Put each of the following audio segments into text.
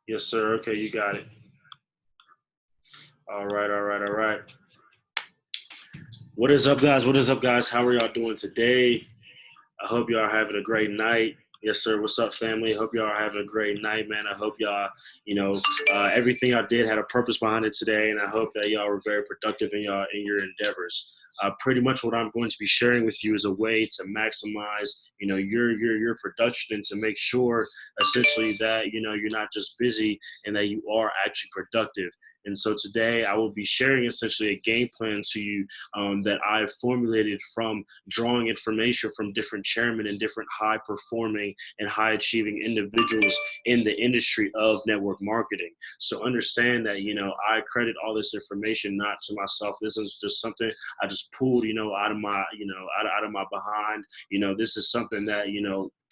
Yes, sir. Okay, you got it. All right, all right, all right. What is up, guys? What is up, guys? How are y'all doing today? I hope y'all are having a great night. Yes, sir. What's up, family? Hope y'all are having a great night, man. I hope y'all, you know, everything y'all did had a purpose behind it today, and I hope that y'all were very productive in your endeavors. Pretty much what I'm going to be sharing with you is a way to maximize, your production and to make sure, essentially, that you're not just busy and that you are actually productive. And so today I will be sharing essentially a game plan to you that I've formulated from drawing information from different chairmen and different high performing and high achieving individuals in the industry of network marketing. So understand that, I credit all this information not to myself. This is just something I just pulled, out of my, out of my behind. This is something that,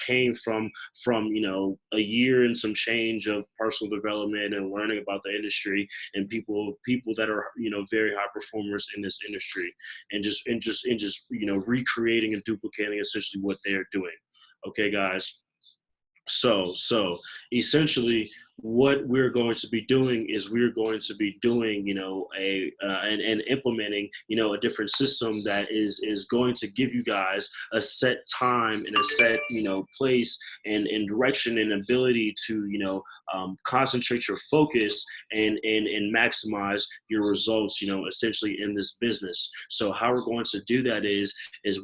came from a year and some change of personal development and learning about the industry and people that are very high performers in this industry, and just recreating and duplicating essentially what they're doing. Okay, guys. So essentially, what we're going to be doing is we're going to be doing, and implementing, a different system that is going to give you guys a set time and a set, place and direction and ability to, concentrate your focus and maximize your results, essentially in this business. So how we're going to do that is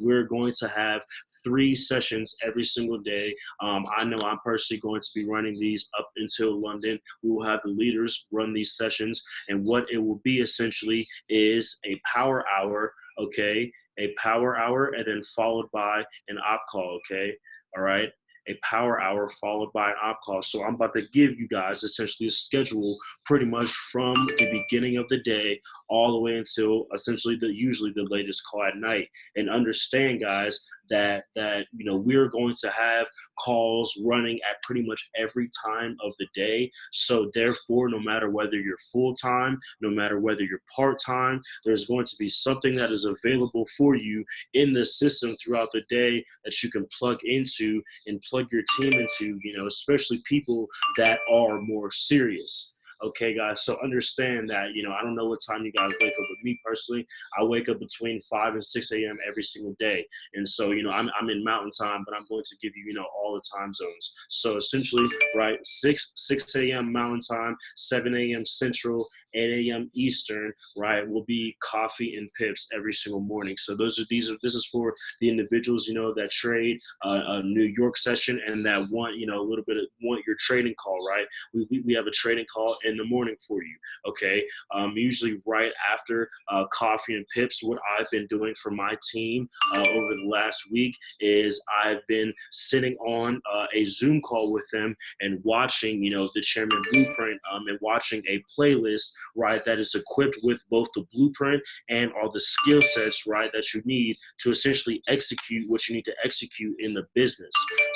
we're going to have 3 sessions every single day. I know I'm personally going to be running these up until London. We will have the leaders run these sessions, and what it will be essentially is a power hour, okay? A power hour, and then followed by an op call, okay? All right? A power hour followed by an op call. So I'm about to give you guys essentially a schedule pretty much from the beginning of the day all the way until essentially usually the latest call at night. And understand, guys, that we're going to have calls running at pretty much every time of the day. So therefore, no matter whether you're full time, no matter whether you're part time, there's going to be something that is available for you in the system throughout the day that you can plug into and plug your team into, especially people that are more serious. Okay, guys. So understand that, I don't know what time you guys wake up, but me personally, I wake up between 5 and 6 a.m. every single day. And so, I'm in mountain time, but I'm going to give you, all the time zones. So essentially, right, 6 a.m. mountain time, 7 a.m. central, 8 a.m. Eastern, right, will be coffee and pips every single morning. So this is for the individuals, that trade a New York session and that want, a little bit of want your trading call, right? We have a trading call in the morning for you. Okay. Usually right after coffee and pips. What I've been doing for my team over the last week is I've been sitting on a Zoom call with them and watching, the Chairman Blueprint, and watching a playlist, right, that is equipped with both the blueprint and all the skill sets, right, that you need to essentially execute what you need to execute in the business.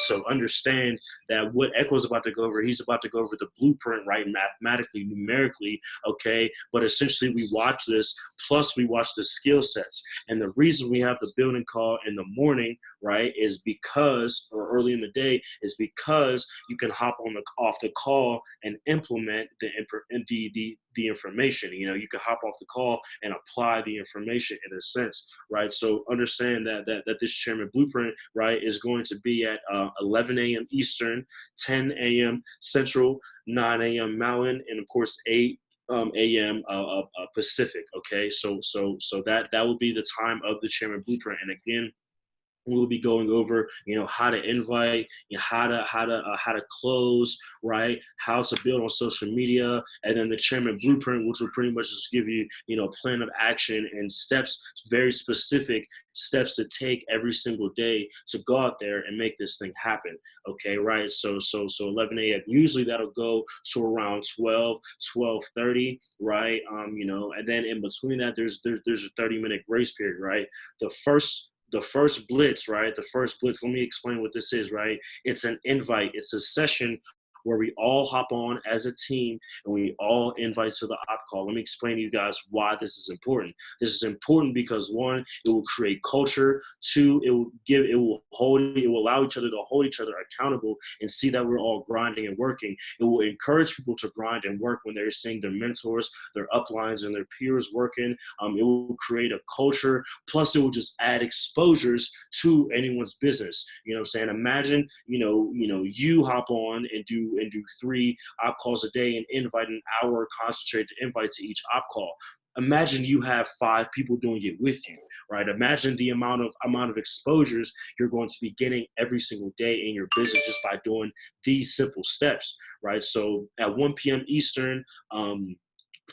So understand that what Echo's about to go over, he's about to go over the blueprint, right, mathematically, numerically, okay? But essentially we watch this, plus we watch the skill sets. And the reason we have the building call in the morning, right, is because, or early in the day, is because you can hop on off the call and implement the information. You can hop off the call and apply the information in a sense, right? So understand that this Chairman Blueprint, right, is going to be at 11 a.m. Eastern, 10 a.m. Central, 9 a.m. Mountain, and of course 8 a.m. Pacific. Okay, so that will be the time of the Chairman Blueprint. And again, we'll be going over, how to invite, how to close, right? How to build on social media, and then the Chairman Blueprint, which will pretty much just give you, a plan of action and steps, very specific steps to take every single day to go out there and make this thing happen. Okay, right? So 11 a.m. Usually that'll go to around 12:30, right? And then in between that, there's a 30-minute grace period, right? The first blitz, right? The first blitz, let me explain what this is, right? It's an invite. It's a session where we all hop on as a team and we all invite to the op call. Let me explain to you guys why this is important. This is important because one, it will create culture. Two, it will allow each other to hold each other accountable and see that we're all grinding and working. It will encourage people to grind and work when they're seeing their mentors, their uplines, and their peers working. It will create a culture. Plus, it will just add exposures to anyone's business. You know what I'm saying? Imagine, you hop on and do 3 op calls a day and invite an hour concentrated invite to each op call. Imagine you have 5 people doing it with you, right? Imagine the amount of exposures you're going to be getting every single day in your business just by doing these simple steps, right? So at 1 p.m. Eastern,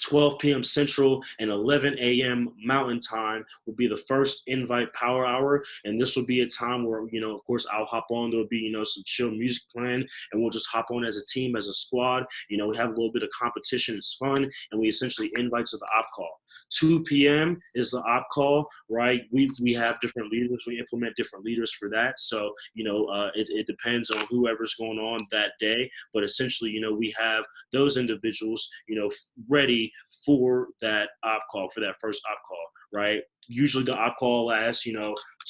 12 p.m. Central, and 11 a.m. Mountain Time will be the first invite power hour. And this will be a time where, of course, I'll hop on. There'll be, some chill music playing, and we'll just hop on as a team, as a squad. We have a little bit of competition. It's fun. And we essentially invite to the op call. 2 p.m. is the op call, right? We have different leaders. We implement different leaders for that. So, it depends on whoever's going on that day. But essentially, we have those individuals, ready for that op call, for that first op call, right? Usually the op call lasts,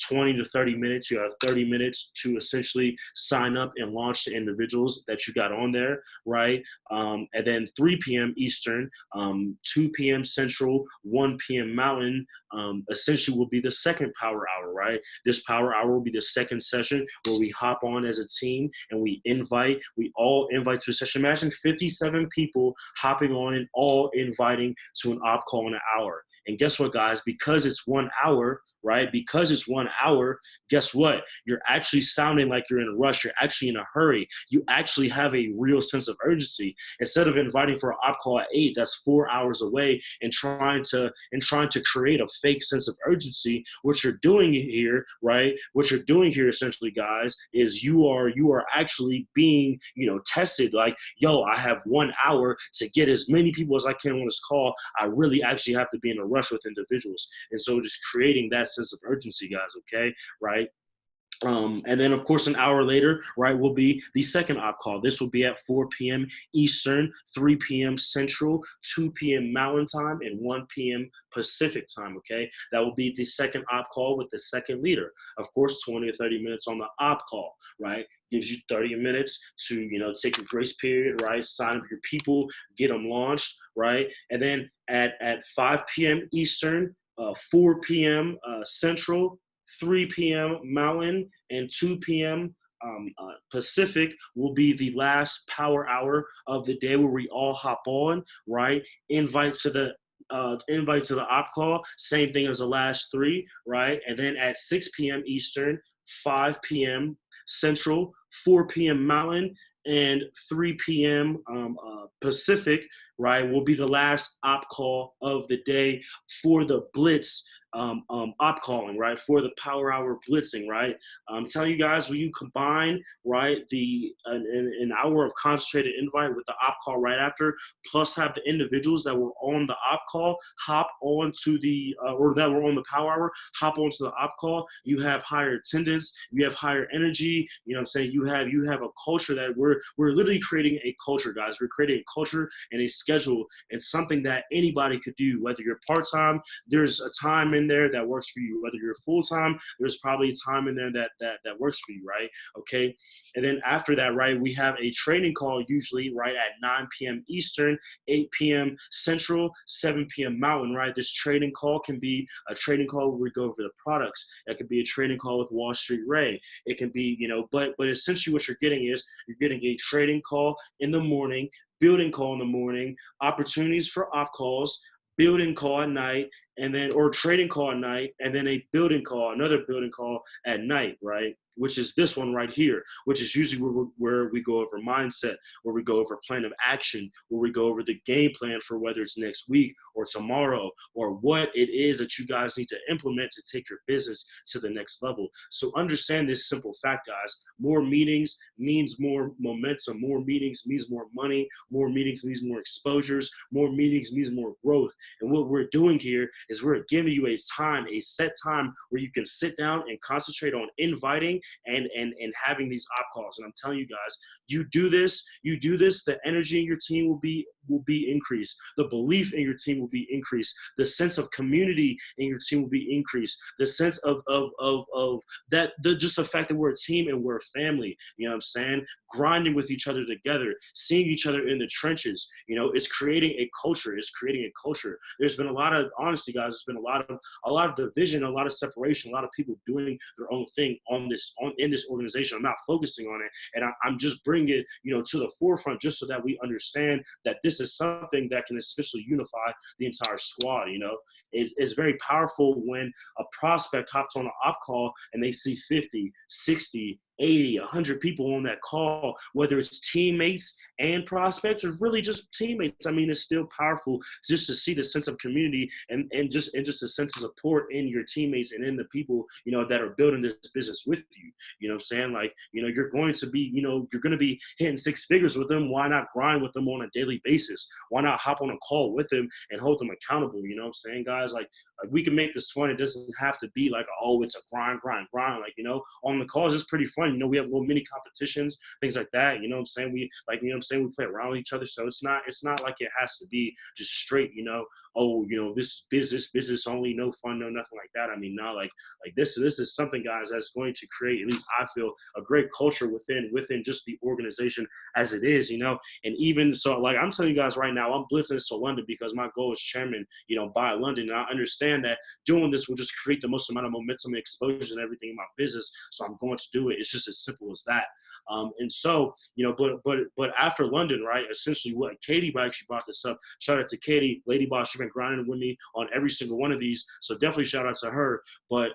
20 to 30 minutes. You have 30 minutes to essentially sign up and launch the individuals that you got on there, right? And then 3 p.m. Eastern, 2 p.m. Central, 1 p.m. Mountain, essentially will be the second power hour, right? This power hour will be the second session where we hop on as a team and we all invite to a session. Imagine 57 people hopping on and all inviting to an op call in an hour. And guess what, guys? Because it's 1 hour, right? Because it's 1 hour, guess what? You're actually sounding like you're in a rush. You're actually in a hurry. You actually have a real sense of urgency. Instead of inviting for an op call at 8, that's 4 hours away, and trying to create a fake sense of urgency, what you're doing here, right? What you're doing here essentially, guys, is you are actually being, tested. Like, yo, I have 1 hour to get as many people as I can on this call. I really actually have to be in a rush with individuals. And so just creating that sense of urgency, guys, okay, right? And then, of course, an hour later, right, will be the second op call. This will be at 4 p.m. Eastern, 3 p.m. Central, 2 p.m. Mountain Time, and 1 p.m. Pacific Time, okay? That will be the second op call with the second leader. Of course, 20 or 30 minutes on the op call, right? Gives you 30 minutes to, take a grace period, right? Sign up your people, get them launched, right? And then at 5 p.m. Eastern, 4 p.m. Central, 3 p.m. Mountain, and 2 p.m. Pacific will be the last power hour of the day where we all hop on, right? Invite to the op call, same thing as the last 3, right? And then at 6 p.m. Eastern, 5 p.m. Central, 4 p.m. Mountain, and 3 p.m. Pacific, right, will be the last op call of the day for the Blitz op calling, right, for the power hour blitzing, right? I'm telling you guys, when you combine, right, an hour of concentrated invite with the op call right after, plus have the individuals that were on the op call hop on to the or that were on the power hour hop onto the op call, you have higher attendance, you have higher energy. You know what I'm saying? You have a culture that we're literally creating a culture, guys. We're creating a culture and a schedule. It's something that anybody could do, whether you're part-time. There's a time in there that works for you. Whether you're full-time, there's probably a time in there that works for you, right? Okay. And then after that, right, we have a training call usually, right, at 9 p.m. Eastern, 8 p.m. Central, 7 p.m. Mountain, right? This training call can be a training call where we go over the products. That could be a training call with Wall Street Ray. It can be, but essentially what you're getting is you're getting a trading call in the morning, building call in the morning, opportunities for op calls, building call at night, and then, or trading call at night, and then a building call, another building call at night, right? Which is this one right here, which is usually where we go over mindset, where we go over plan of action, where we go over the game plan for whether it's next week or tomorrow, or what it is that you guys need to implement to take your business to the next level. So understand this simple fact, guys. More meetings means more momentum. More meetings means more money. More meetings means more exposures. More meetings means more growth. And what we're doing here is we're giving you a set time where you can sit down and concentrate on inviting and having these op calls. And I'm telling you guys, you do this, the energy in your team will be increased. The belief in your team will be increased. The sense of community in your team will be increased. The sense of that, just the fact that we're a team and we're a family, you know what I'm saying? Grinding with each other together, seeing each other in the trenches, you know, it's creating a culture. It's creating a culture. There's been a lot of, honestly, guys, there's been a lot of division, a lot of separation, a lot of people doing their own thing in this organization. I'm not focusing on it, and I'm just bringing it, you know, to the forefront, just so that we understand that this is something that can essentially unify the entire squad. You know, it's very powerful when a prospect hops on an op call and they see 50, 60, 80, 100 people on that call, whether it's teammates and prospects or really just teammates. I mean, it's still powerful just to see the sense of community and just a sense of support in your teammates and in the people, you know, that are building this business with you. You know what I'm saying? Like, you know, you're going to be hitting six figures with them. Why not grind with them on a daily basis? Why not hop on a call with them and hold them accountable? You know what I'm saying, guys? Like we can make this fun. It doesn't have to be like, oh, it's a grind. Like, you know, on the calls, it's pretty fun. You know, we have little mini competitions, things like that. You know what I'm saying? We play around with each other. So it's not like it has to be just straight, you know, oh, you know, this business only, no fun, no nothing like that. I mean, no, like this is something, guys, that's going to create, at least I feel, a great culture within just the organization as it is, you know. And even so, like I'm telling you guys right now, I'm blitzing this to London because my goal is chairman, you know, by London. And I understand that doing this will just create the most amount of momentum and exposure and everything in my business. So I'm going to do it. It's just as simple as that. And so, you know, but after London, right, essentially what Katie actually brought this up. Shout out to Katie, Lady Boss. She's been grinding with me on every single one of these. So definitely shout out to her. But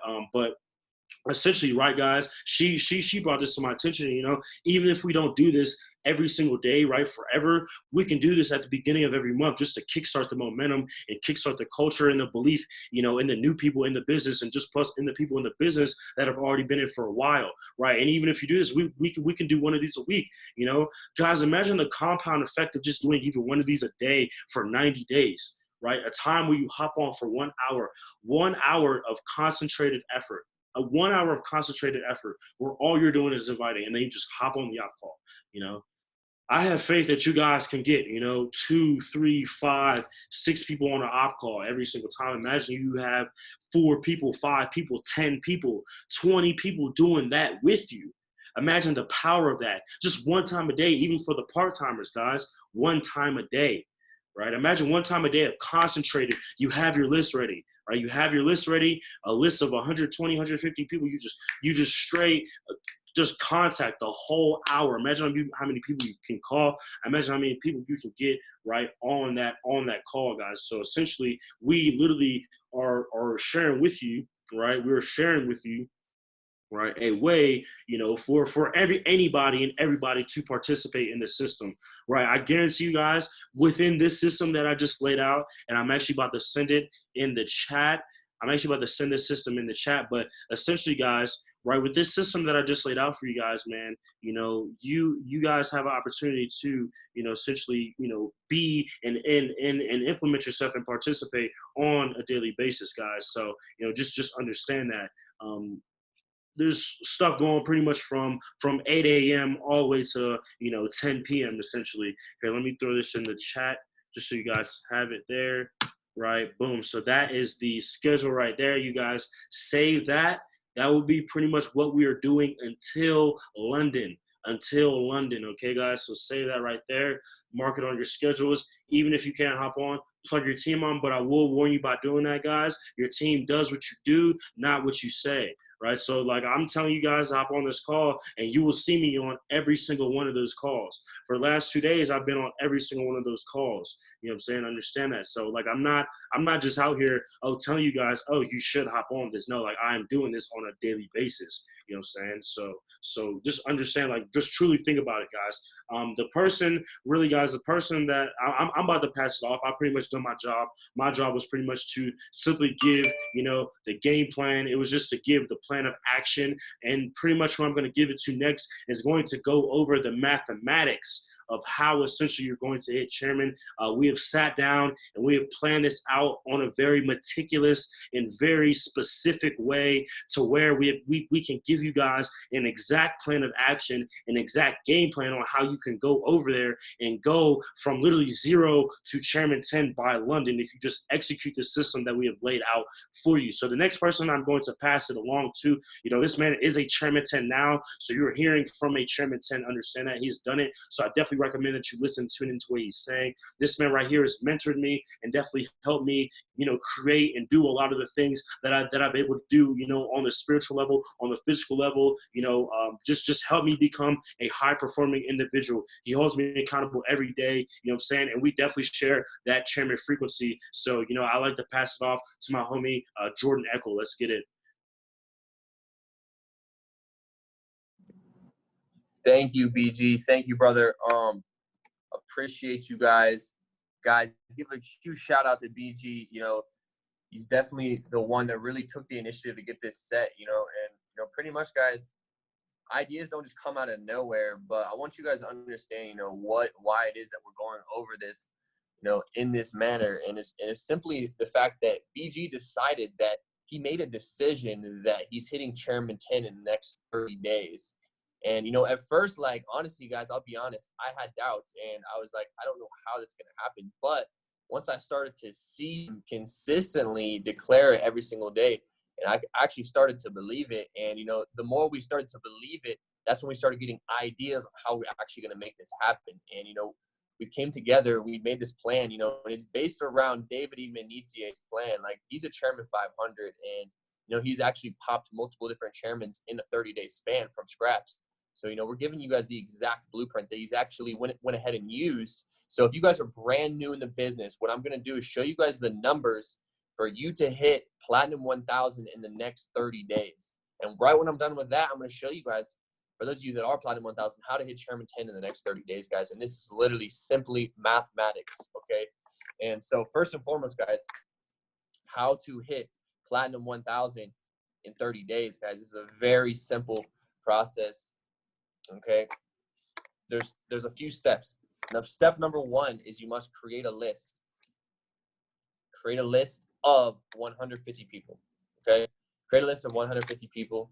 essentially, right, guys, she brought this to my attention. You know, even if we don't do this every single day, right, forever, we can do this at the beginning of every month just to kickstart the momentum and kickstart the culture and the belief, you know, in the new people in the business, and just plus in the people in the business that have already been in for a while, right? And even if you do this, we can do one of these a week, you know. Guys, imagine the compound effect of just doing even one of these a day for 90 days, right? A time where you hop on for 1 hour of concentrated effort. A 1 hour of concentrated effort where all you're doing is inviting, and then you just hop on the op call, you know. I have faith that you guys can get, you know, 2, 3, 5, 6 people on an op call every single time. Imagine you have 4 people, 5 people, 10 people, 20 people doing that with you. Imagine the power of that. Just one time a day, even for the part-timers, guys, one time a day, right? Imagine one time a day of concentrated. You have your list ready, right? You have your list ready, a list of 120, 150 people. You just straight just contact the whole hour. Imagine how many people you can call. Imagine how many people you can get right on that call, guys. So essentially, we literally are sharing with you, right? We're sharing with you, right, a way, you know, for anybody and everybody to participate in the system, right? I guarantee you guys, within this system that I just laid out, and I'm actually about to send it in the chat. I'm actually about to send this system in the chat, but essentially, guys, right, with this system that I just laid out for you guys, man, you know, you guys have an opportunity to, you know, essentially, you know, be and implement yourself and participate on a daily basis, guys. So, you know, just understand that. There's stuff going pretty much from 8 a.m. all the way to, you know, 10 p.m. essentially. Okay, let me throw this in the chat just so you guys have it there, right? Boom. So that is the schedule right there. You guys save that. That will be pretty much what we are doing until London. Okay, guys? So save that right there. Mark it on your schedules. Even if you can't hop on, plug your team on. But I will warn you by doing that, guys, your team does what you do, not what you say. Right, so like I'm telling you guys, hop on this call, and you will see me on every single one of those calls. For the last 2 days, I've been on every single one of those calls. You know what I'm saying? Understand that. So like I'm not just out here telling you guys, oh, you should hop on this. No, like I am doing this on a daily basis. You know what I'm saying? So just understand, like just truly think about it, guys. The person that I'm about to pass it off. I pretty much done my job. My job was pretty much to simply give, you know, the game plan. It was just to give the plan of action, and pretty much who I'm going to give it to next is going to go over the mathematics of how essentially you're going to hit chairman. We have sat down and we have planned this out on a very meticulous and very specific way to where we can give you guys an exact plan of action, an exact game plan on how you can go over there and go from literally 0 to chairman 10 by London if you just execute the system that we have laid out for you. So the next person I'm going to pass it along to, this man is a chairman 10 now. So you're hearing from a chairman 10, understand that he's done it. So I definitely recommend that you listen, tune into what he's saying. This man right here has mentored me and definitely helped me, create and do a lot of the things that I've been able to do, on the spiritual level, on the physical level, just help me become a high performing individual. He holds me accountable every day, you know what I'm saying? And we definitely share that chairman frequency. So, I like to pass it off to my homie, Jordan Eakle. Let's get it. Thank you, BG. Thank you, brother. Appreciate you guys. Guys, give a huge shout out to BG. He's definitely the one that really took the initiative to get this set, and pretty much, guys, ideas don't just come out of nowhere, but I want you guys to understand, why it is that we're going over this, in this manner. And it's simply the fact that BG decided that he made a decision that he's hitting chairman 10 in the next 30 days. And, at first, honestly, guys, I'll be honest, I had doubts and I was like, I don't know how this is going to happen. But once I started to see him consistently declare it every single day, and I actually started to believe it. And, the more we started to believe it, that's when we started getting ideas on how we're actually going to make this happen. And, we came together, we made this plan, and it's based around David Imanitie's plan. He's a chairman 500, and, he's actually popped multiple different chairmans in a 30-day span from scratch. So, we're giving you guys the exact blueprint that he's actually went ahead and used. So if you guys are brand new in the business, what I'm going to do is show you guys the numbers for you to hit Platinum 1000 in the next 30 days. And right when I'm done with that, I'm going to show you guys, for those of you that are Platinum 1000, how to hit Chairman 10 in the next 30 days, guys. And this is literally simply mathematics, okay? And so first and foremost, guys, how to hit Platinum 1000 in 30 days, guys. This is a very simple process, okay? There's a few steps. Now, step number one is you must create a list. Create a list of 150 people, okay? Create a list of 150 people.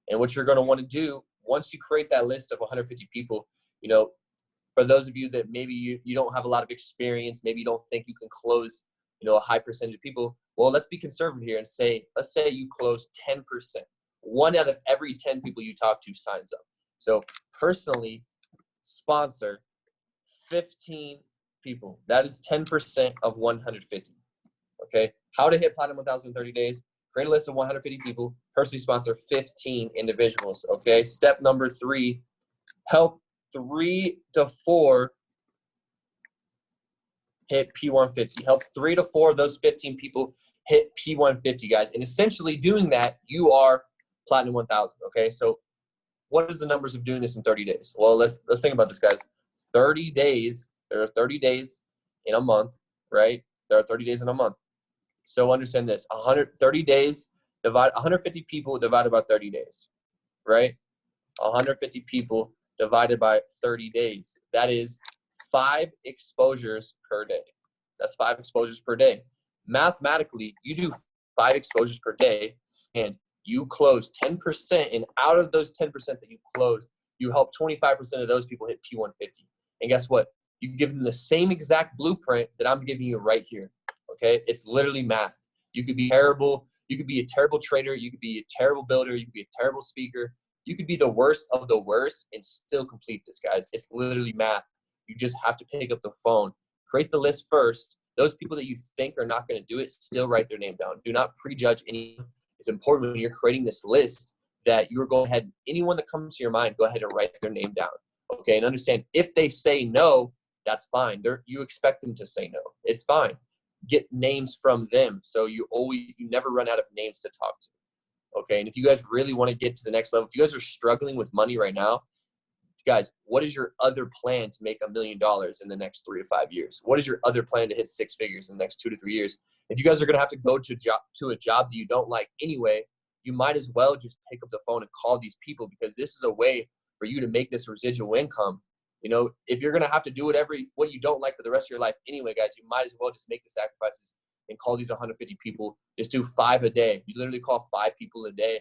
And what you're going to want to do, once you create that list of 150 people, for those of you that maybe you don't have a lot of experience, maybe you don't think you can close, a high percentage of people, well, let's be conservative here and let's say you close 10%. 1 out of every 10 people you talk to signs up. So personally sponsor 15 people. That is 10% of 150. Okay. How to hit Platinum 1000 in 30 days. Create a list of 150 people. Personally sponsor 15 individuals. Okay. Step number 3, help 3 to 4 hit P150. Help 3 to 4 of those 15 people hit P150, guys. And essentially doing that, you are Platinum 1000. Okay. So what is the numbers of doing this in 30 days? Well, let's think about this, guys. 30 days, there are 30 days in a month, right? There are 30 days in a month. So understand this, 130 days, 150 people divided by 30 days, right? 150 people divided by 30 days. That is 5 exposures per day. That's 5 exposures per day. Mathematically, you do 5 exposures per day and you close 10%. And out of those 10% that you close, you help 25% of those people hit P150. And guess what? You give them the same exact blueprint that I'm giving you right here. Okay? It's literally math. You could be terrible. You could be a terrible trader. You could be a terrible builder. You could be a terrible speaker. You could be the worst of the worst and still complete this, guys. It's literally math. You just have to pick up the phone. Create the list first. Those people that you think are not going to do it, still write their name down. Do not prejudge anyone. It's important when you're creating this list that you're going ahead, anyone that comes to your mind, go ahead and write their name down. Okay, and understand if they say no, that's fine. You expect them to say no. It's fine. Get names from them so you never run out of names to talk to. Okay, and if you guys really want to get to the next level, if you guys are struggling with money right now, guys, what is your other plan to make $1 million in the next 3 to 5 years? What is your other plan to hit 6 figures in the next 2 to 3 years? If you guys are going to have to go to a job that you don't like anyway, you might as well just pick up the phone and call these people, because this is a way for you to make this residual income You know, if you're going to have to do what you don't like for the rest of your life anyway, guys, you might as well just make the sacrifices and call these 150 people. Just do 5 a day. You literally call 5 people a day,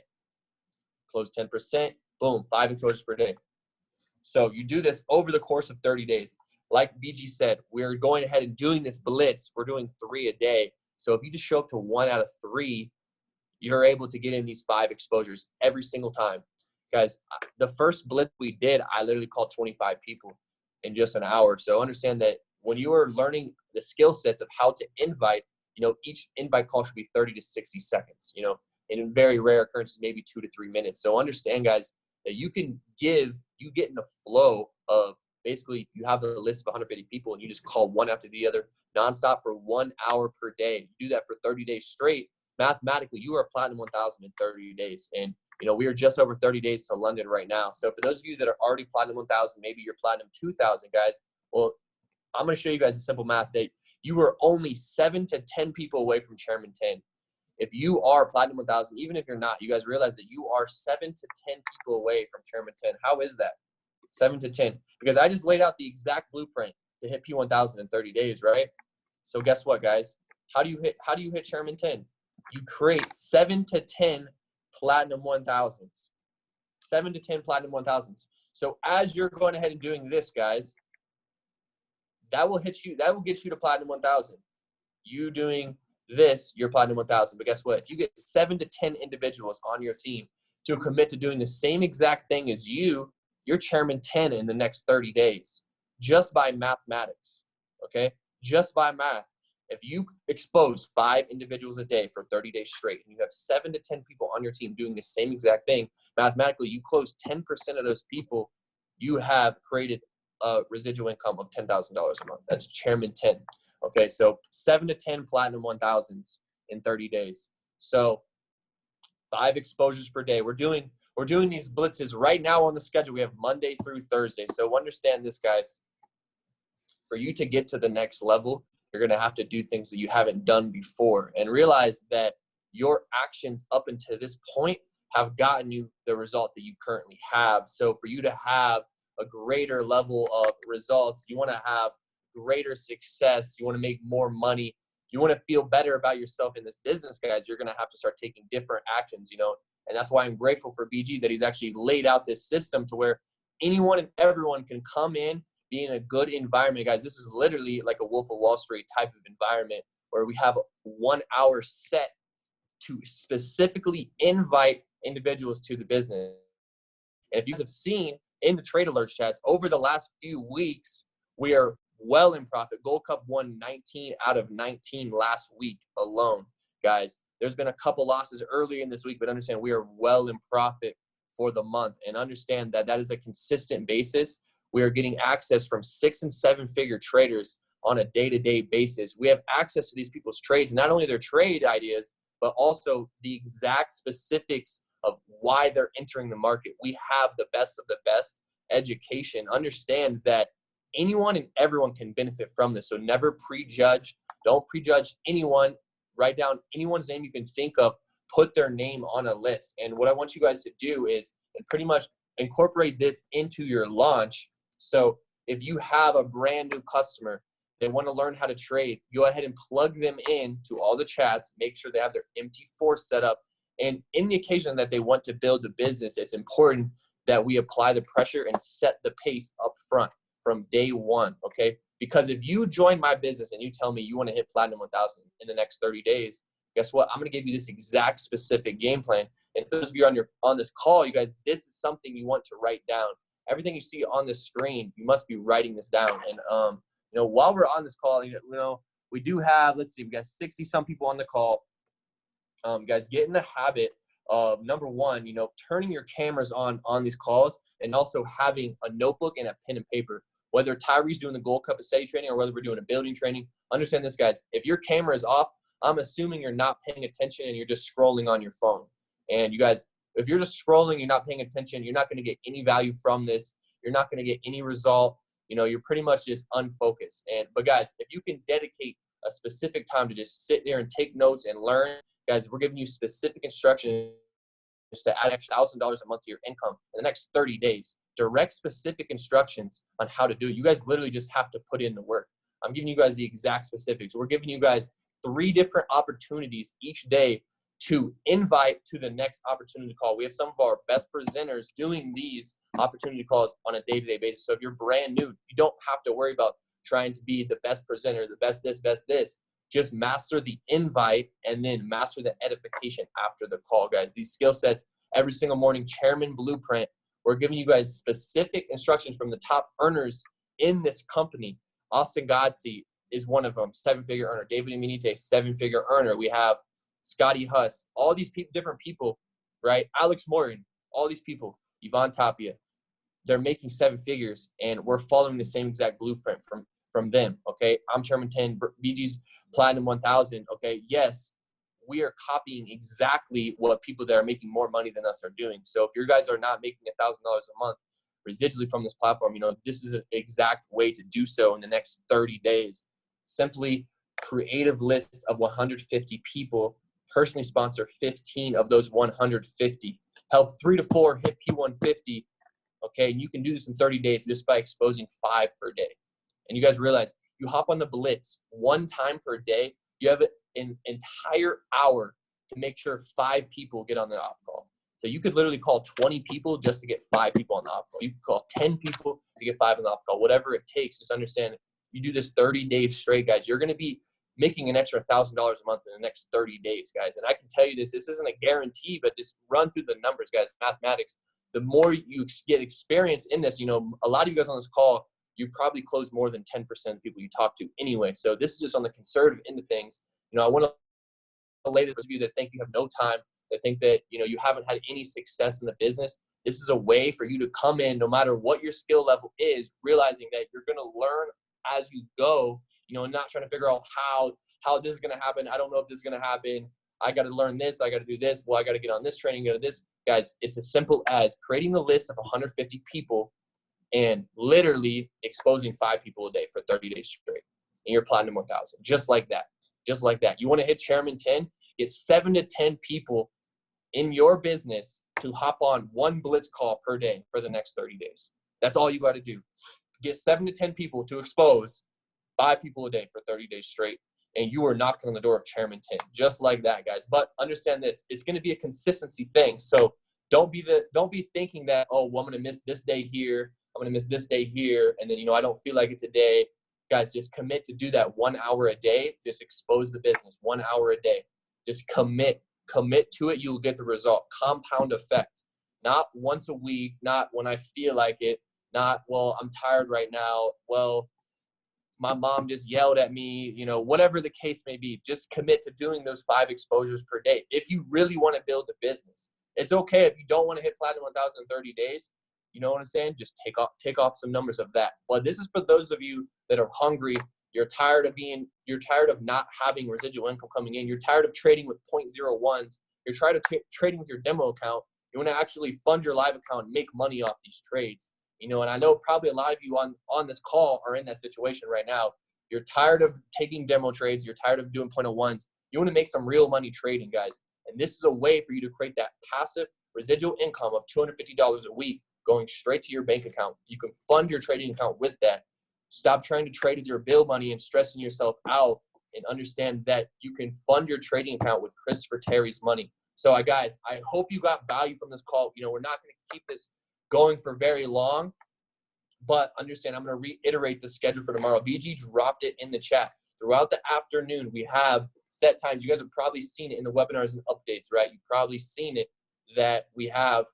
close 10%, boom, 5 exposures per day. So you do this over the course of 30 days. Like BG said, we're going ahead and doing this blitz. We're doing 3 a day. So if you just show up to 1 out of 3, you're able to get in these 5 exposures every single time. Guys, the first blitz we did, I literally called 25 people in just an hour. So understand that when you are learning the skill sets of how to invite, you know, each invite call should be 30 to 60 seconds, you know, and in very rare occurrences, maybe 2 to 3 minutes. So understand, guys, that you get in the flow of basically you have the list of 150 people and you just call one after the other nonstop for 1 hour per day. You do that for 30 days straight. Mathematically, you are Platinum 1000 in 30 days. And, you know, we are just over 30 days to London right now. So for those of you that are already Platinum 1000, maybe you're Platinum 2000, guys, well, I'm going to show you guys a simple math that you are only 7 to 10 people away from Chairman 10. If you are Platinum 1000, even if you're not, you guys realize that you are 7 to 10 people away from Chairman 10. How is that? 7 to 10. Because I just laid out the exact blueprint to hit P1000 in 30 days, right? So guess what, guys? How do you hit Chairman 10? You create 7 to 10 Platinum 1000s. 7 to 10 Platinum 1000s. So as you're going ahead and doing this, guys, that will get you to Platinum 1000. You doing this, you're Platinum 1000. But guess what? If you get 7 to 10 individuals on your team to commit to doing the same exact thing as you, you're Chairman 10 in the next 30 days, just by mathematics, okay? Just by math. If you expose 5 individuals a day for 30 days straight, and you have 7 to 10 people on your team doing the same exact thing, mathematically, you close 10% of those people, you have created a residual income of $10,000 a month. That's Chairman 10. Okay, so 7 to 10 Platinum 1000s in 30 days. So 5 exposures per day. We're doing these blitzes right now on the schedule. We have Monday through Thursday. So understand this, guys. For you to get to the next level, you're going to have to do things that you haven't done before, and realize that your actions up until this point have gotten you the result that you currently have. So for you to have a greater level of results, you want to have greater success, you want to make more money, you want to feel better about yourself in this business, guys, you're going to have to start taking different actions, you know. And that's why I'm grateful for BG that he's actually laid out this system to where anyone and everyone can come in, be in a good environment, guys. This is literally like a Wolf of Wall Street type of environment where we have 1 hour set to specifically invite individuals to the business. And if you have seen in the trade alerts chats over the last few weeks, we are well in profit. Gold Cup won 19 out of 19 last week alone, guys. There's been a couple losses early in this week, but understand we are well in profit for the month, and understand that that is a consistent basis. We are getting access from 6- and 7-figure traders on a day-to-day basis. We have access to these people's trades, not only their trade ideas, but also the exact specifics of why they're entering the market. We have the best of the best education. Understand that anyone and everyone can benefit from this. So never prejudge. Don't prejudge anyone. Write down anyone's name you can think of. Put their name on a list. And what I want you guys to do is and pretty much incorporate this into your launch. So if you have a brand new customer, they want to learn how to trade, go ahead and plug them in to all the chats. Make sure they have their MT4 set up. And in the occasion that they want to build a business, it's important that we apply the pressure and set the pace up front from day one, okay? Because if you join my business and you tell me you want to hit Platinum 1000 in the next 30 days, guess what? I'm going to give you this exact specific game plan. And for those of you on this call, you guys, this is something you want to write down. Everything you see on the screen, you must be writing this down. And, you know, while we're on this call, you know, we do have, let's see, we got 60-some people on the call. Guys, get in the habit of, number one, you know, turning your cameras on these calls, and also having a notebook and a pen and paper. Whether Tyree's doing the Gold Cup of Steady training or whether we're doing a building training, understand this, guys. If your camera is off, I'm assuming you're not paying attention and you're just scrolling on your phone. And you guys, if you're just scrolling, you're not paying attention, you're not going to get any value from this. You're not going to get any result. You know, you're pretty much just unfocused. But guys, if you can dedicate a specific time to just sit there and take notes and learn, guys, we're giving you specific instructions to add $1,000 a month to your income in the next 30 days. direct specific instructions on how to do it. You guys literally just have to put in the work. I'm giving you guys the exact specifics. We're giving you guys 3 different opportunities each day to invite to the next opportunity call. We have some of our best presenters doing these opportunity calls on a day-to-day basis. So if you're brand new, you don't have to worry about trying to be the best presenter, the best this, best this. Just master the invite and then master the edification after the call, guys. These skill sets every single morning, Chairman Blueprint. We're giving you guys specific instructions from the top earners in this company. Austin Godsey is one of them, 7-figure earner. David Iminite, 7-figure earner. We have Scotty Huss, all these people, different people, right? Alex Morgan, all these people, Yvonne Tapia, they're making 7 figures, and we're following the same exact blueprint from them, okay? I'm Chairman 10, BG's Platinum 1000, okay? Yes, we are copying exactly what people that are making more money than us are doing. So if you guys are not making $1,000 a month residually from this platform, you know, this is an exact way to do so in the next 30 days. Simply creative list of 150 people, personally sponsor 15 of those 150, help 3 to 4 hit P150, okay? And you can do this in 30 days just by exposing 5 per day. And you guys realize you hop on the blitz 1 time per day, you have an entire hour to make sure 5 people get on the op call. So you could literally call 20 people just to get 5 people on the op call. You could call 10 people to get 5 on the op call. Whatever it takes, just understand you do this 30 days straight, guys. You're going to be making an extra $1,000 a month in the next 30 days, guys. And I can tell you this isn't a guarantee, but just run through the numbers, guys, mathematics. The more you get experience in this, you know, a lot of you guys on this call, you probably close more than 10% of people you talk to anyway. So this is just on the conservative end of things. You know, I want to lay this to you that think you have no time, that think that, you know, you haven't had any success in the business. This is a way for you to come in, no matter what your skill level is, realizing that you're going to learn as you go, you know, and not trying to figure out how this is going to happen. I don't know if this is going to happen. I got to learn this. I got to do this. Well, I got to get on this training, go to this. Guys, it's as simple as creating the list of 150 people and literally exposing 5 people a day for 30 days straight. And you're Platinum 1000. Just like that. Just like that. You want to hit Chairman 10? Get 7 to 10 people in your business to hop on 1 blitz call per day for the next 30 days. That's all you got to do. Get 7 to 10 people to expose 5 people a day for 30 days straight. And you are knocking on the door of Chairman 10. Just like that, guys. But understand this. It's going to be a consistency thing. So don't be thinking that, oh, well, I'm going to miss this day here. I'm going to miss this day here. And then, you know, I don't feel like it today. Guys, just commit to do that 1 hour a day. Just expose the business 1 hour a day. Just commit to it. You'll get the result. Compound effect. Not once a week, not when I feel like it, not, well, I'm tired right now. Well, my mom just yelled at me, you know, whatever the case may be. Just commit to doing those 5 exposures per day. If you really want to build a business, it's okay if you don't want to hit Platinum 1000 in 30 days. You know what I'm saying? Just take off some numbers of that. But this is for those of you that are hungry. You're tired of not having residual income coming in. You're tired of trading with 0.01s. You're tired of trading with your demo account. You want to actually fund your live account and make money off these trades. You know, and I know probably a lot of you on this call are in that situation right now. You're tired of taking demo trades. You're tired of doing 0.01s. You want to make some real money trading, guys. And this is a way for you to create that passive residual income of $250 a week going straight to your bank account. You can fund your trading account with that. Stop trying to trade with your bill money and stressing yourself out, and understand that you can fund your trading account with Christopher Terry's money. So, guys, I hope you got value from this call. You know, we're not going to keep this going for very long, but understand I'm going to reiterate the schedule for tomorrow. BG dropped it in the chat. Throughout the afternoon, we have set times. You guys have probably seen it in the webinars and updates, right? You've probably seen it that we have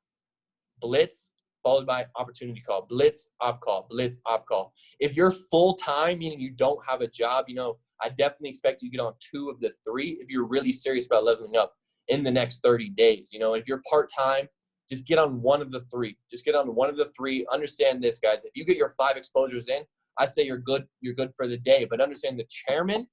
Blitz followed by opportunity call, Blitz, op call, Blitz, op call. If you're full-time, meaning you don't have a job, you know, I definitely expect you to get on 2 of the 3 if you're really serious about leveling up in the next 30 days. You know, if you're part-time, just get on 1 of the 3. Just get on 1 of the 3. Understand this, guys. If you get your 5 exposures in, I say you're good for the day. But understand the chairman,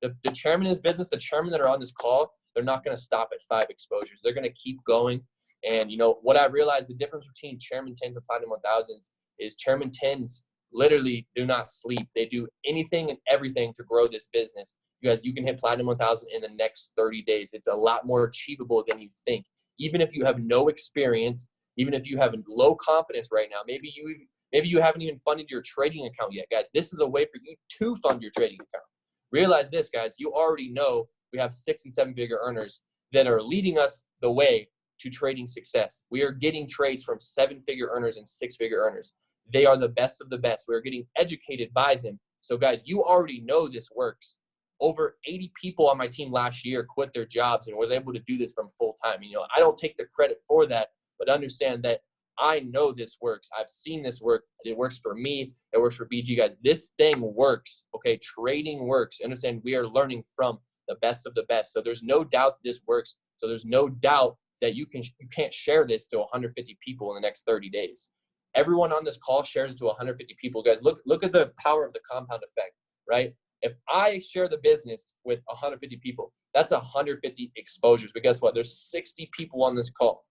the chairman in his business, the chairman that are on this call, they're not going to stop at 5 exposures. They're going to keep going. And, you know, what I realized, the difference between Chairman 10s and Platinum 1000s is Chairman 10s literally do not sleep. They do anything and everything to grow this business. You guys, you can hit Platinum 1000 in the next 30 days. It's a lot more achievable than you think. Even if you have no experience, Even if you have low confidence right now, maybe you haven't even funded your trading account yet, guys. This is a way for you to fund your trading account. Realize this, guys. You already know we have 6- and 7-figure earners that are leading us the way to trading success. We are getting trades from 7-figure earners and 6-figure earners. They are the best of the best. We're getting educated by them. So, guys, you already know this works. Over 80 people on my team last year quit their jobs and was able to do this from full time. You know, I don't take the credit for that, but understand that I know this works. I've seen this work. It works for me. It works for BG, guys. This thing works, okay? Trading works. Understand, we are learning from the best of the best. So there's no doubt this works. So there's no doubt that you can't share this to 150 people in the next 30 days. Everyone on this call shares to 150 people. Guys, look at the power of the compound effect, right? If I share the business with 150 people, that's 150 exposures. But guess what? There's 60 people on this call.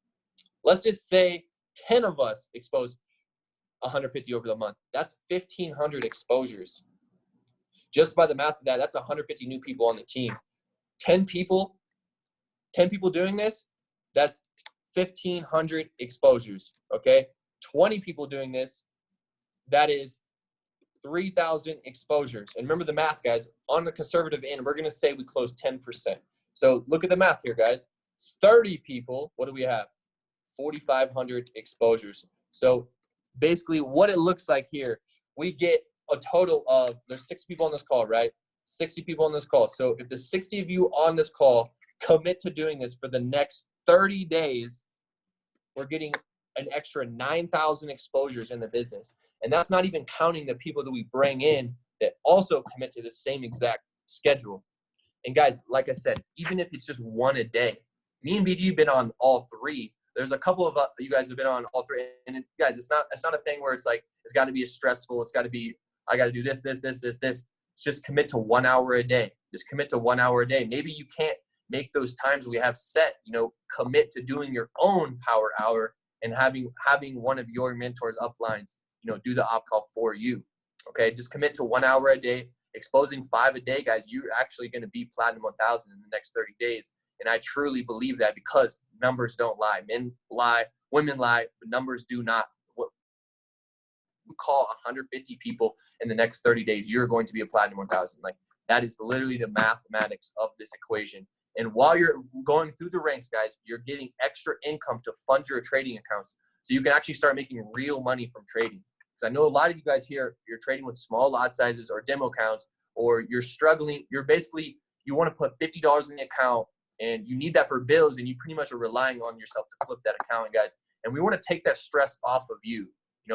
Let's just say 10 of us expose 150 over the month. That's 1,500 exposures. Just by the math of that, that's 150 new people on the team. 10 people doing this, that's 1,500 exposures, okay? 20 people doing this, that is 3,000 exposures. And remember the math, guys. On the conservative end, we're going to say we close 10%. So look at the math here, guys. 30 people, what do we have? 4,500 exposures. So basically what it looks like here, we get a total of, there's 6 people on this call, right? 60 people on this call. So if the 60 of you on this call commit to doing this for the next 30 days, we're getting an extra 9,000 exposures in the business. And that's not even counting the people that we bring in that also commit to the same exact schedule. And guys, like I said, even if it's just one a day, me and BG have been on all 3. There's a couple of you guys have been on all 3. And guys, it's not a thing where it's like, it's got to be stressful. It's got to be, I got to do this. Just commit to 1 hour a day. Just commit to 1 hour a day. Maybe you can't make those times we have set, commit to doing your own power hour and having one of your mentors uplines, do the op call for you. Okay. Just commit to 1 hour a day, exposing 5 a day, guys. You're actually going to be Platinum 1000 in the next 30 days. And I truly believe that because numbers don't lie. Men lie, women lie, but numbers do not. What we call 150 people in the next 30 days, you're going to be a Platinum 1000. Like, that is literally the mathematics of this equation. And while you're going through the ranks, guys, you're getting extra income to fund your trading accounts. So you can actually start making real money from trading. Because I know a lot of you guys here, you're trading with small lot sizes or demo accounts, or you're struggling. You want to put $50 in the account and you need that for bills, and you pretty much are relying on yourself to flip that account, guys. And we want to take that stress off of you.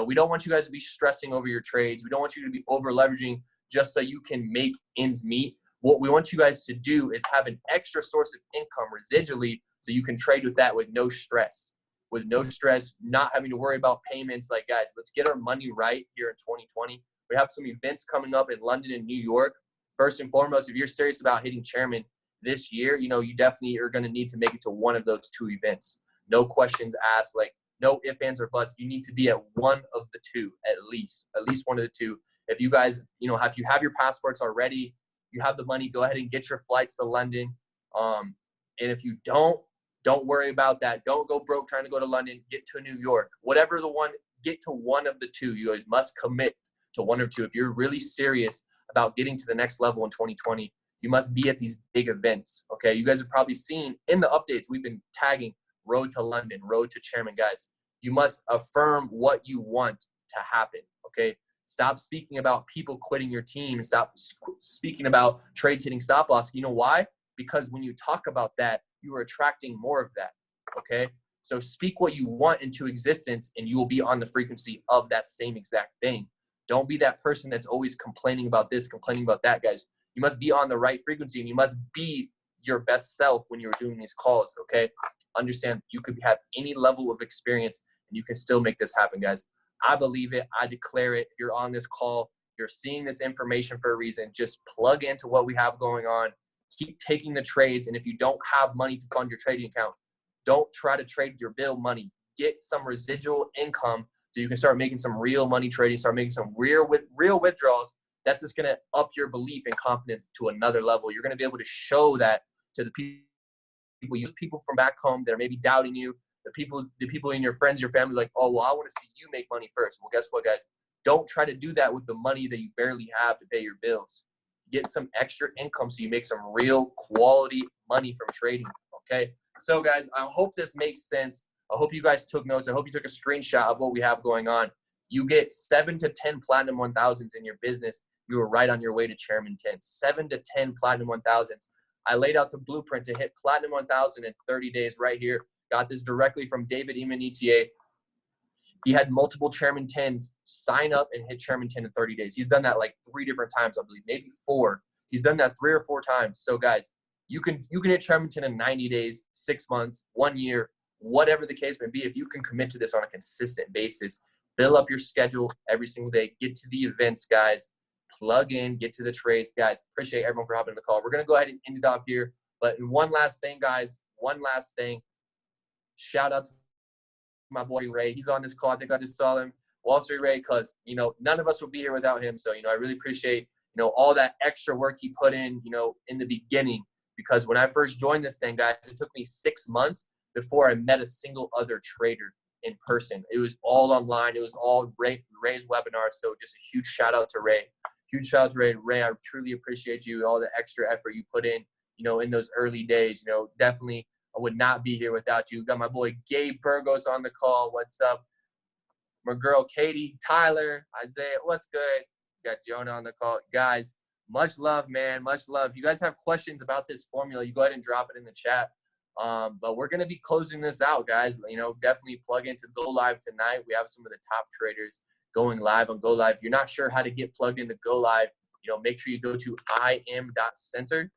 We don't want you guys to be stressing over your trades. We don't want you to be over leveraging just so you can make ends meet. What we want you guys to do is have an extra source of income residually so you can trade with that with no stress. With no stress, not having to worry about payments. Like, guys, let's get our money right here in 2020. We have some events coming up in London and New York. First and foremost, if you're serious about hitting chairman this year, you definitely are going to need to make it to one of those 2 events. No questions asked, like no ifs, ands, or buts. You need to be at one of the 2, at least one of the 2. If you guys, if you have your passports already, you have the money, go ahead and get your flights to London. And if you don't worry about that. Don't go broke trying to go to London. Get to New York. Whatever the one, get to one of the 2. You guys must commit to one or 2. If you're really serious about getting to the next level in 2020, you must be at these big events, okay? You guys have probably seen in the updates, we've been tagging Road to London, Road to Chairman. Guys, you must affirm what you want to happen, okay? Stop speaking about people quitting your team. Stop speaking about trades hitting stop loss. You know why? Because when you talk about that, you are attracting more of that, okay? So speak what you want into existence, and you will be on the frequency of that same exact thing. Don't be that person that's always complaining about this, complaining about that, guys. You must be on the right frequency, and you must be your best self when you're doing these calls, okay? Understand, you could have any level of experience, and you can still make this happen, guys. I believe it. I declare it. If you're on this call, you're seeing this information for a reason. Just plug into what we have going on. Keep taking the trades, and if you don't have money to fund your trading account, don't try to trade with your bill money. Get some residual income so you can start making some real money trading, start making some real withdrawals. That's just going to up your belief and confidence to another level. You're going to be able to show that to the people from back home that are maybe doubting you. The people in your friends, your family, like, oh, well, I want to see you make money first. Well, guess what, guys? Don't try to do that with the money that you barely have to pay your bills. Get some extra income so you make some real quality money from trading, okay? So, guys, I hope this makes sense. I hope you guys took notes. I hope you took a screenshot of what we have going on. You get 7 to 10 Platinum 1000s in your business. You were right on your way to Chairman 10. 7 to 10 Platinum 1000s. I laid out the blueprint to hit Platinum 1000 in 30 days right here. Got this directly from David Eman. He had multiple Chairman 10s sign up and hit Chairman 10 in 30 days. He's done that like 3 different times, I believe, maybe 4. He's done that 3 or 4 times. So, guys, you can hit Chairman 10 in 90 days, 6 months, 1 year, whatever the case may be. If you can commit to this on a consistent basis, fill up your schedule every single day, get to the events, guys, plug in, get to the trades. Guys, appreciate everyone for hopping on the call. We're going to go ahead and end it off here. But one last thing, guys, one last thing. Shout out to my boy Ray. He's on this call. I think I just saw him. Wall Street Ray, because, you know, none of us would be here without him. So, you know, I really appreciate, you know, all that extra work he put in, you know, in the beginning. Because when I first joined this thing, guys, it took me 6 months before I met a single other trader in person. It was all online. It was all Ray's webinar. So just a huge shout out to Ray. Huge shout out to Ray. Ray, I truly appreciate you, all the extra effort you put in, you know, in those early days. You know, definitely I would not be here without you. Got my boy Gabe Burgos on the call. What's up? My girl Katie, Tyler, Isaiah, what's good? Got Jonah on the call. Guys, much love, man. Much love. If you guys have questions about this formula, you go ahead and drop it in the chat. But we're going to be closing this out, guys. You know, definitely plug into Go Live tonight. We have some of the top traders going live on Go Live. If you're not sure how to get plugged into Go Live, you know, make sure you go to im.center.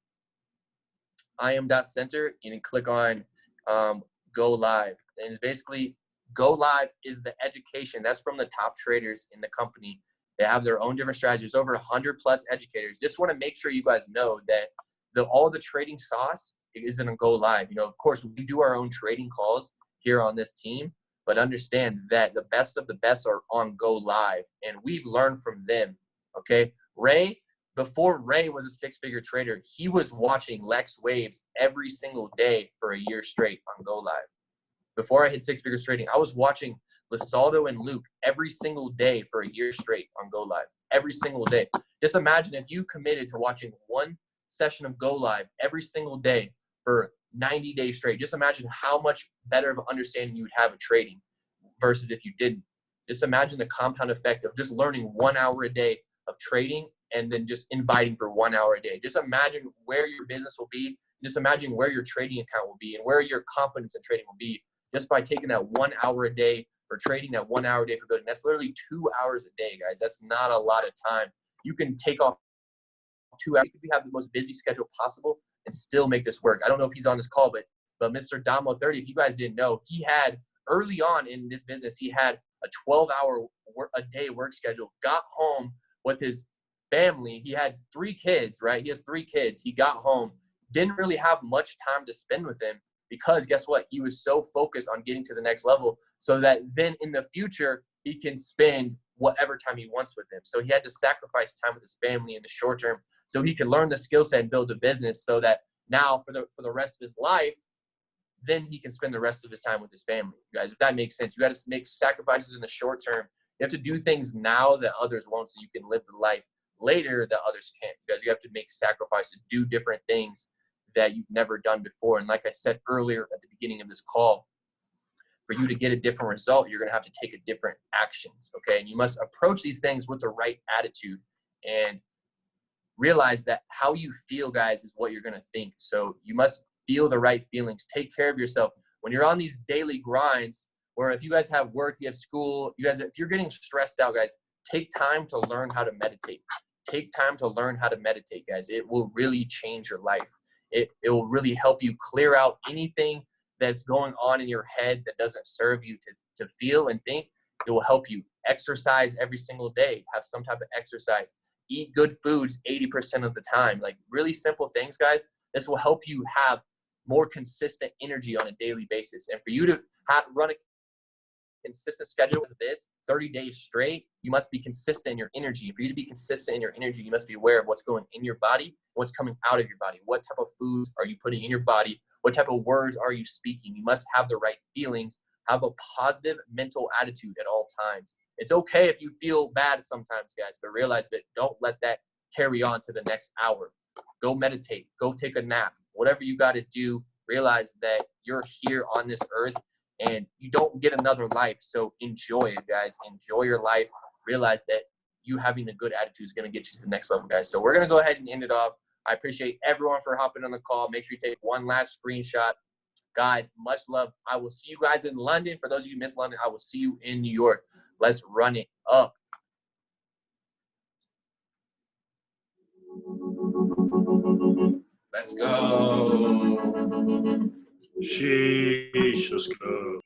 im.center and click on Go Live. And basically, Go Live is the education. That's from the top traders in the company. They have their own different strategies. Over 100 plus educators. Just want to make sure you guys know that all the trading sauce isn't a Go Live. You know, of course, we do our own trading calls here on this team, but understand that the best of the best are on Go Live, and we've learned from them. Okay, Ray. Before Ray was a 6-figure trader, he was watching Lex Waves every single day for a year straight on Go Live. Before I hit 6 figures trading, I was watching Lisaldo and Luke every single day for a year straight on Go Live. Every single day. Just imagine if you committed to watching one session of Go Live every single day for 90 days straight. Just imagine how much better of an understanding you would have of trading versus if you didn't. Just imagine the compound effect of just learning 1 hour a day of trading and then just inviting for 1 hour a day. Just imagine where your business will be. Just imagine where your trading account will be and where your confidence in trading will be just by taking that 1 hour a day for trading, that 1 hour a day for building. That's literally 2 hours a day, guys. That's not a lot of time. You can take off 2 hours. You could have the most busy schedule possible and still make this work. I don't know if he's on this call, but Mr. Damo 30, if you guys didn't know, he had early on in this business, he had a 12-hour a day work schedule, got home with his family. He had 3 kids, right? He has 3 kids. He got home, didn't really have much time to spend with them because guess what? He was so focused on getting to the next level so that then in the future, he can spend whatever time he wants with them. So he had to sacrifice time with his family in the short term so he can learn the skill set and build a business so that now for the rest of his life, then he can spend the rest of his time with his family. You guys, if that makes sense, you got to make sacrifices in the short term. You have to do things now that others won't so you can live the life later that others can't. Because you have to make sacrifices, do different things that you've never done before. And like I said earlier at the beginning of this call, for you to get a different result, you're going to have to take a different actions, okay? And you must approach these things with the right attitude and realize that how you feel, guys, is what you're going to think. So you must feel the right feelings. Take care of yourself. When you're on these daily grinds, or if you guys have work, you have school, you guys, if you're getting stressed out, guys, take time to learn how to meditate. Take time to learn how to meditate, guys. It will really change your life. It will really help you clear out anything that's going on in your head that doesn't serve you to feel and think. It will help you exercise every single day, have some type of exercise, eat good foods 80% of the time, like really simple things, guys. This will help you have more consistent energy on a daily basis. And for you to run a consistent schedule of this 30 days straight, you must be consistent in your energy. For you to be consistent in your energy, you must be aware of what's going in your body, what's coming out of your body. What type of foods are you putting in your body? What type of words are you speaking? You must have the right feelings. Have a positive mental attitude at all times. It's okay if you feel bad sometimes, guys, but realize that don't let that carry on to the next hour. Go meditate. Go take a nap. Whatever you got to do, realize that you're here on this earth and you don't get another life. So enjoy it, guys. Enjoy your life. Realize that you having the good attitude is going to get you to the next level, guys. So we're going to go ahead and end it off. I appreciate everyone for hopping on the call. Make sure you take one last screenshot. Guys, much love. I will see you guys in London. For those of you who missed London, I will see you in New York. Let's run it up. Let's go. Sheesh, let's go.